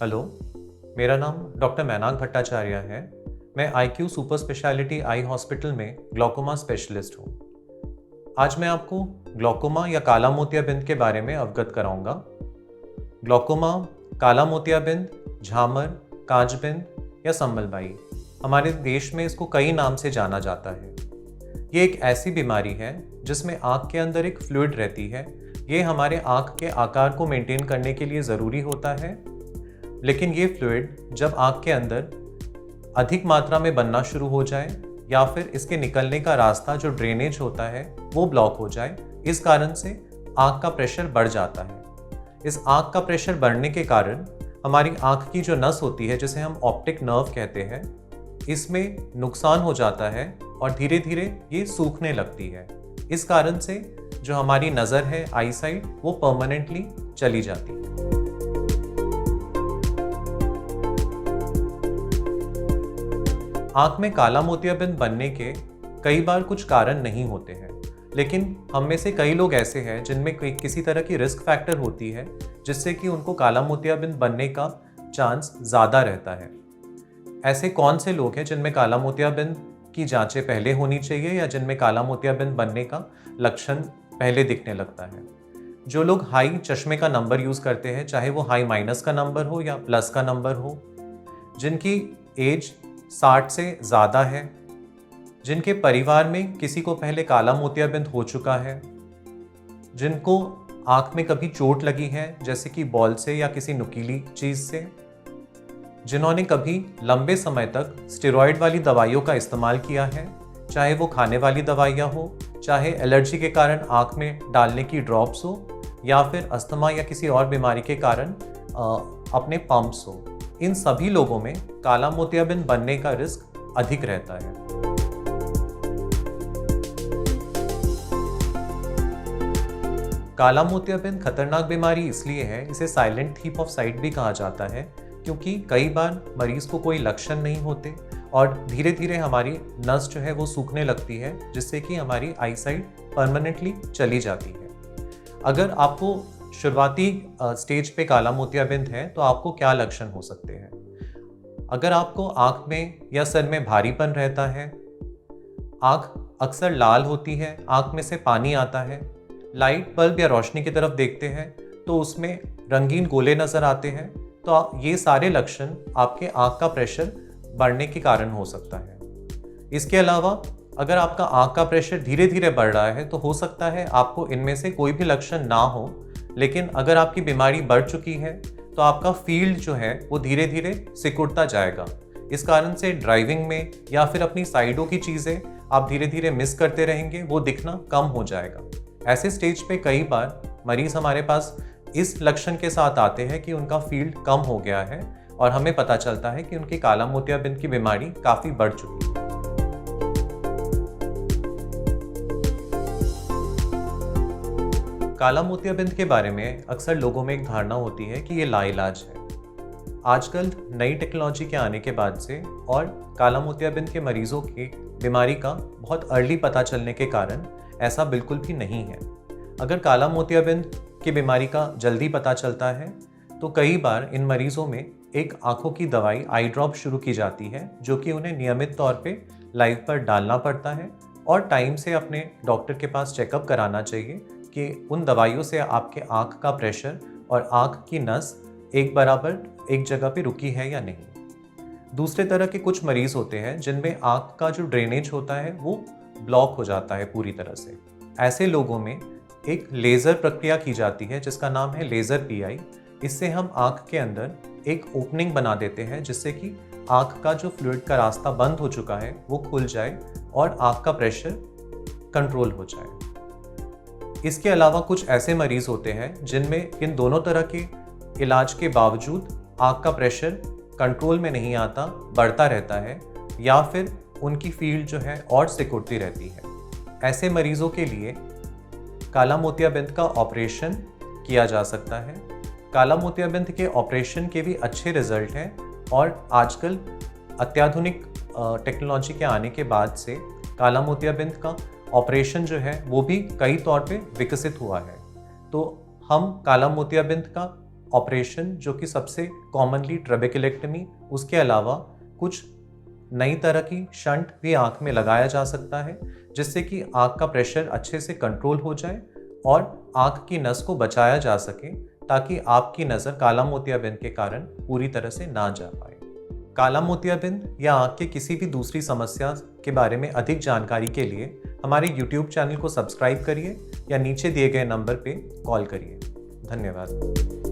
Hello, मेरा नाम doctor Mainak Bhattacharya है। मैं IQ super speciality eye hospital में ग्लॉकोमा स्पेशलिस्ट हूँ। आज मैं आपको ग्लॉकोमा या काला मोतियाबिंद के बारे में अवगत कराऊंगा। ग्लॉकोमा, काला मोतियाबिंद, झामर, कांचबिंद या संबलबाई, हमारे देश में इसको कई नाम से जाना जाता है। ये एक ऐसी बीमारी है जिसमें आँख के अंदर एक फ्लूइड रहती है। ये हमारे आँख के आकार को मेंटेन करने के लिए ज़रूरी होता है, लेकिन ये फ्लूइड जब आँख के अंदर अधिक मात्रा में बनना शुरू हो जाए या फिर इसके निकलने का रास्ता जो ड्रेनेज होता है वो ब्लॉक हो जाए, इस कारण से आँख का प्रेशर बढ़ जाता है। इस आँख का प्रेशर बढ़ने के कारण हमारी आँख की जो नस होती है, जिसे हम ऑप्टिक नर्व कहते हैं, इसमें नुकसान हो जाता है और धीरे धीरे ये सूखने लगती है। इस कारण से जो हमारी नज़र है, आई साइट, वो परमानेंटली चली जाती है। आँख में काला मोतियाबिंद बनने के कई बार कुछ कारण नहीं होते हैं, लेकिन हम में से कई लोग ऐसे हैं जिनमें किसी तरह की रिस्क फैक्टर होती है जिससे कि उनको काला मोतियाबिंद बनने का चांस ज़्यादा रहता है। ऐसे कौन से लोग हैं जिनमें काला मोतियाबिंद की जांचें पहले होनी चाहिए या जिनमें काला मोतियाबिंद बनने का लक्षण पहले दिखने लगता है? जो लोग हाई चश्मे का नंबर यूज़ करते हैं, चाहे वो हाई माइनस का नंबर हो या प्लस का नंबर हो, जिनकी एज 60 से ज़्यादा है, जिनके परिवार में किसी को पहले काला मोतियाबिंद हो चुका है, जिनको आँख में कभी चोट लगी है जैसे कि बॉल से या किसी नुकीली चीज़ से, जिन्होंने कभी लंबे समय तक स्टेरॉइड वाली दवाइयों का इस्तेमाल किया है, चाहे वो खाने वाली दवाइयाँ हो, चाहे एलर्जी के कारण आँख में डालने की ड्रॉप्स हो, या फिर अस्थमा या किसी और बीमारी के कारण अपने पंप्स हो। इन सभी लोगों में काला मोतियाबिंद बनने का रिस्क अधिक रहता है। काला मोतियाबिंद खतरनाक बीमारी इसलिए है, इसे साइलेंट थीफ ऑफ साइट भी कहा जाता है, क्योंकि कई बार मरीज को कोई लक्षण नहीं होते और धीरे धीरे हमारी नस जो है वो सूखने लगती है, जिससे कि हमारी आई साइट परमानेंटली चली जाती है। अगर आपको शुरुआती स्टेज पे काला मोतियाबिंद है तो आपको क्या लक्षण हो सकते हैं? अगर आपको आँख में या सर में भारीपन रहता है, आँख अक्सर लाल होती है, आँख में से पानी आता है, लाइट बल्ब या रोशनी की तरफ देखते हैं तो उसमें रंगीन गोले नज़र आते हैं, तो ये सारे लक्षण आपके आँख का प्रेशर बढ़ने के कारण हो सकता है। इसके अलावा अगर आपका आँख का प्रेशर धीरे धीरे बढ़ रहा है तो हो सकता है आपको इनमें से कोई भी लक्षण ना हो, लेकिन अगर आपकी बीमारी बढ़ चुकी है तो आपका फील्ड जो है वो धीरे धीरे सिकुड़ता जाएगा। इस कारण से ड्राइविंग में या फिर अपनी साइडों की चीज़ें आप धीरे धीरे मिस करते रहेंगे, वो दिखना कम हो जाएगा। ऐसे स्टेज पे कई बार मरीज हमारे पास इस लक्षण के साथ आते हैं कि उनका फील्ड कम हो गया है और हमें पता चलता है कि उनकी काला मोतियाबिंद की बीमारी काफ़ी बढ़ चुकी है। काला मोतियाबिंद के बारे में अक्सर लोगों में एक धारणा होती है कि ये लाइलाज है। आजकल नई टेक्नोलॉजी के आने के बाद से और काला मोतियाबिंद के मरीजों की बीमारी का बहुत अर्ली पता चलने के कारण ऐसा बिल्कुल भी नहीं है। अगर काला मोतियाबिंद की बीमारी का जल्दी पता चलता है तो कई बार इन मरीजों में एक आंखों की दवाई आई ड्रॉप शुरू की जाती है, जो कि उन्हें नियमित तौर पे लाइफ पर डालना पड़ता है और टाइम से अपने डॉक्टर के पास चेकअप कराना चाहिए कि उन दवाइयों से आपके आँख का प्रेशर और आँख की नस एक बराबर एक जगह पे रुकी है या नहीं। दूसरे तरह के कुछ मरीज होते हैं जिनमें आँख का जो ड्रेनेज होता है वो ब्लॉक हो जाता है पूरी तरह से। ऐसे लोगों में एक लेज़र प्रक्रिया की जाती है जिसका नाम है लेज़र पीआई। इससे हम आँख के अंदर एक ओपनिंग बना देते हैं जिससे कि आँख का जो फ्लूइड का रास्ता बंद हो चुका है वो खुल जाए और आँख का प्रेशर कंट्रोल हो जाए। इसके अलावा कुछ ऐसे मरीज होते हैं जिनमें इन दोनों तरह के इलाज के बावजूद आँख का प्रेशर कंट्रोल में नहीं आता, बढ़ता रहता है या फिर उनकी फील्ड जो है और सिकुड़ती रहती है। ऐसे मरीजों के लिए काला मोतियाबिंद का ऑपरेशन किया जा सकता है। काला मोतियाबिंद के ऑपरेशन के भी अच्छे रिजल्ट हैं और आजकल अत्याधुनिक टेक्नोलॉजी के आने के बाद से काला मोतियाबिंद का ऑपरेशन जो है वो भी कई तौर पे विकसित हुआ है। तो हम काला मोतियाबिंद का ऑपरेशन जो कि सबसे कॉमनली ट्रेबेकुलेक्टमी, उसके अलावा कुछ नई तरह की शंट भी आँख में लगाया जा सकता है, जिससे कि आँख का प्रेशर अच्छे से कंट्रोल हो जाए और आँख की नस को बचाया जा सके, ताकि आपकी नज़र काला मोतियाबिंद के कारण पूरी तरह से ना जा पाए। काला मोतियाबिंद या आँख के किसी भी दूसरी समस्या के बारे में अधिक जानकारी के लिए हमारे YouTube चैनल को सब्सक्राइब करिए या नीचे दिए गए नंबर पे कॉल करिए। धन्यवाद।